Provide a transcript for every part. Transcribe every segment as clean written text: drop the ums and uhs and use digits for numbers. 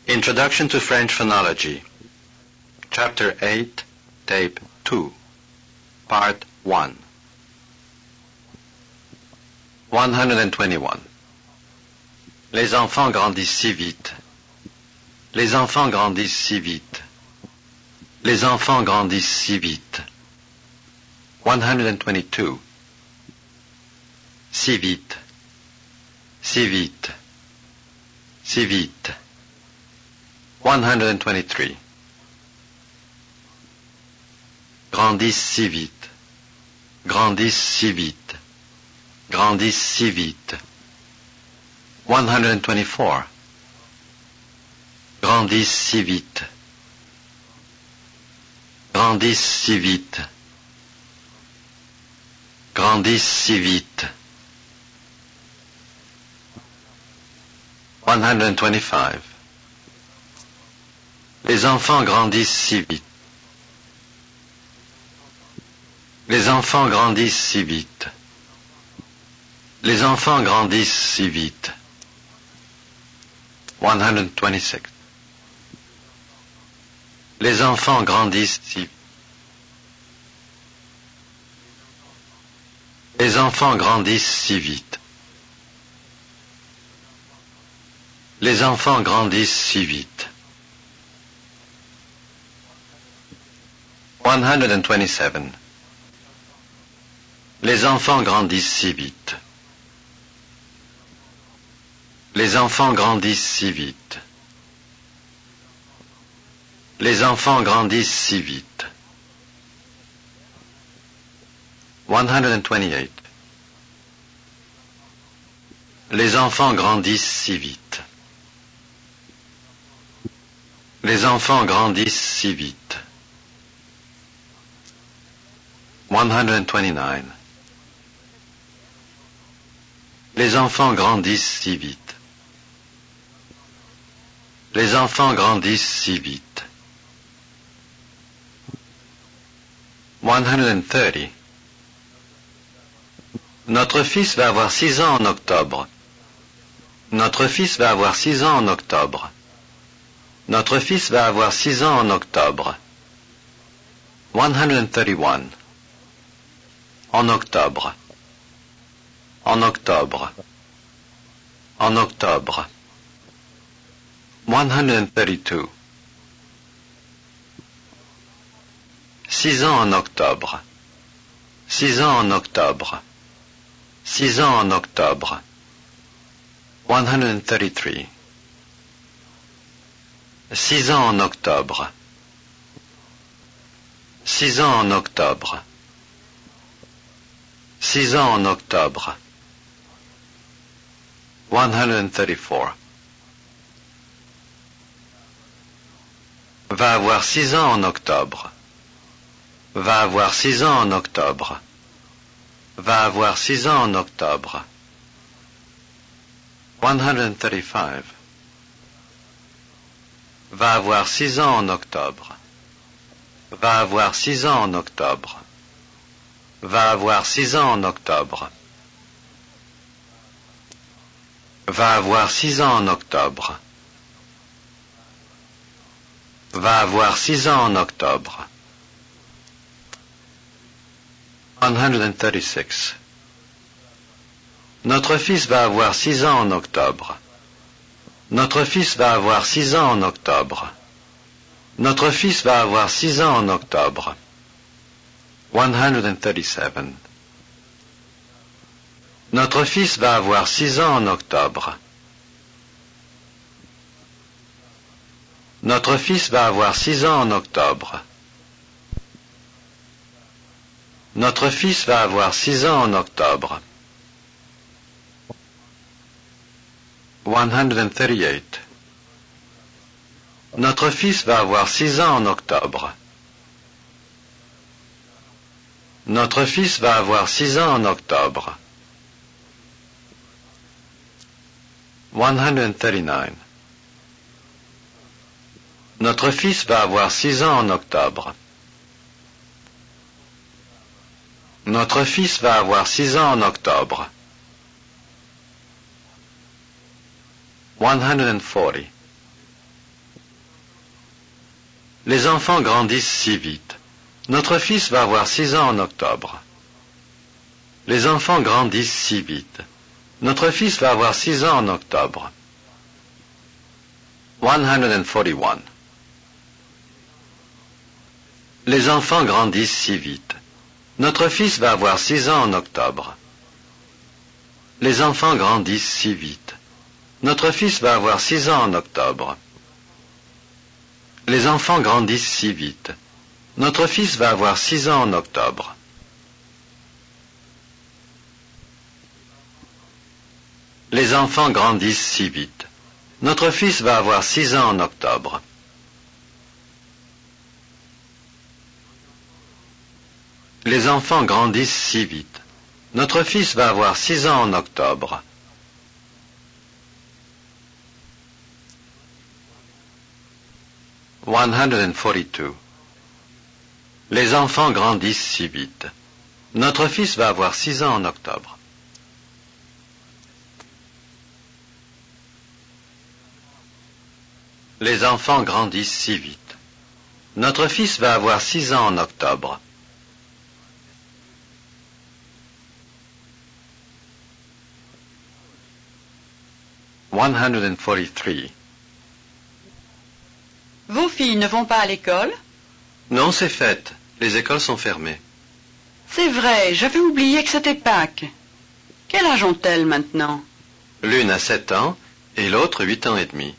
Introduction to French Phonology, Chapter 8, Tape 2, Part 1. 121. Les enfants grandissent si vite. Les enfants grandissent si vite. Les enfants grandissent si vite. 122. Si vite. Si vite. Si vite. 123. Grandissent si vite. Grandissent si vite. Grandissent si vite. 124. Grandissent si vite. Grandissent si vite. Grandissent si vite. 125. Les enfants grandissent si vite. Les enfants grandissent si vite. Les enfants grandissent si vite. 126. Les enfants grandissent si vite. Les enfants grandissent si vite. Les enfants grandissent si vite. 127. Les enfants grandissent si vite. Les enfants grandissent si vite. Les enfants grandissent si vite. 128. Les enfants grandissent si vite. Les enfants grandissent si vite. 129. Les enfants grandissent si vite. Les enfants grandissent si vite. 130. Notre fils va avoir 6 ans en octobre. Notre fils va avoir 6 ans en octobre. Notre fils va avoir 6 ans en octobre. 131. En octobre. En octobre. En octobre. 132. 6 ans en octobre. 6 ans en octobre. 6 ans en octobre. 133. 6 ans en octobre. 6 ans en octobre. 6 ans en octobre. 134. Va avoir 6 ans en octobre. Va avoir 6 ans en octobre. Va avoir 6 ans en octobre. 135. Va avoir 6 ans en octobre. Va avoir 6 ans en octobre. Va avoir 6 ans en octobre. Va avoir 6 ans en octobre. Va avoir 6 ans en octobre. 136. Notre fils va avoir 6 ans en octobre. Notre fils va avoir 6 ans en octobre. Notre fils va avoir 6 ans en octobre. 137. Notre fils va avoir 6 ans en octobre. Notre fils va avoir 6 ans en octobre. Notre fils va avoir 6 ans en octobre. 138. Notre fils va avoir 6 ans en octobre. Notre fils va avoir 6 ans en octobre. 139. Notre fils va avoir 6 ans en octobre. Notre fils va avoir 6 ans en octobre. 140. Les enfants grandissent si vite. Notre fils va avoir 6 ans en octobre. Les enfants grandissent si vite. Notre fils va avoir 6 ans en octobre. 141. Les enfants grandissent si vite. Notre fils va avoir 6 ans en octobre. Les enfants grandissent si vite. Notre fils va avoir 6 ans en octobre. Les enfants grandissent si vite. Notre fils va avoir 6 ans en octobre. Les enfants grandissent si vite. Notre fils va avoir 6 ans en octobre. Les enfants grandissent si vite. Notre fils va avoir 6 ans en octobre. « 142. Les enfants grandissent si vite. Notre fils va avoir 6 ans en octobre. Les enfants grandissent si vite. Notre fils va avoir 6 ans en octobre. « 143. Vos filles ne vont pas à l'école? Non, c'est fête. Les écoles sont fermées. C'est vrai, j'avais oublié que c'était Pâques. Quel âge ont-elles maintenant? L'une a 7 ans et l'autre 8 ans et demi.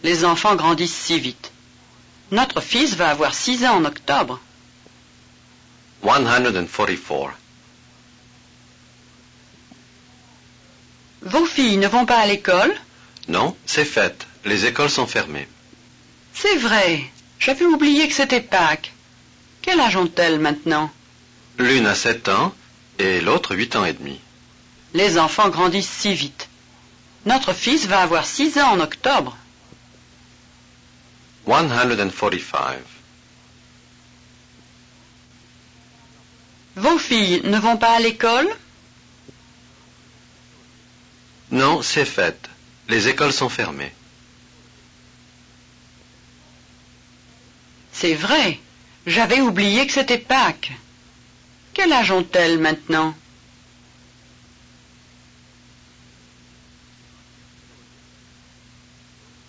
Les enfants grandissent si vite. Notre fils va avoir 6 ans en octobre. 144. Vos filles ne vont pas à l'école? Non, c'est fête. Les écoles sont fermées. C'est vrai, j'avais oublié que c'était Pâques. Quel âge ont-elles maintenant? L'une a 7 ans et l'autre 8 ans et demi. Les enfants grandissent si vite. Notre fils va avoir 6 ans en octobre. 145. Vos filles ne vont pas à l'école? Non, c'est fête. Les écoles sont fermées. C'est vrai, j'avais oublié que c'était Pâques. Quel âge ont-elles maintenant?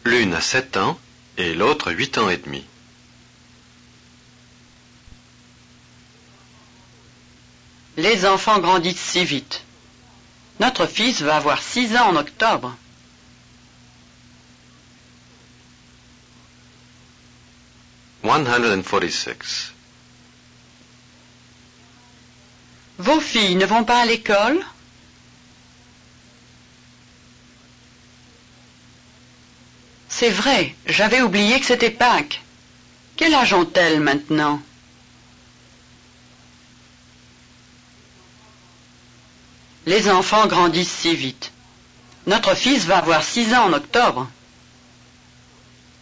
L'une a 7 ans et l'autre 8 ans et demi. Les enfants grandissent si vite. Notre fils va avoir 6 ans en octobre. 146. Vos filles ne vont pas à l'école? C'est vrai, j'avais oublié que c'était Pâques. Quel âge ont-elles maintenant? Les enfants grandissent si vite. Notre fils va avoir 6 ans en octobre.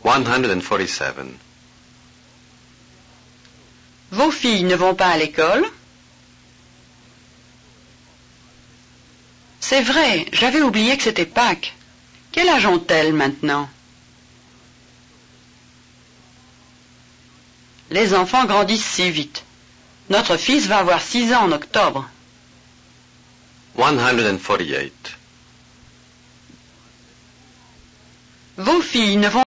147. Vos filles ne vont pas à l'école? C'est vrai, j'avais oublié que c'était Pâques. Quel âge ont-elles maintenant? Les enfants grandissent si vite. Notre fils va avoir 6 ans en octobre. 148. Vos filles ne vont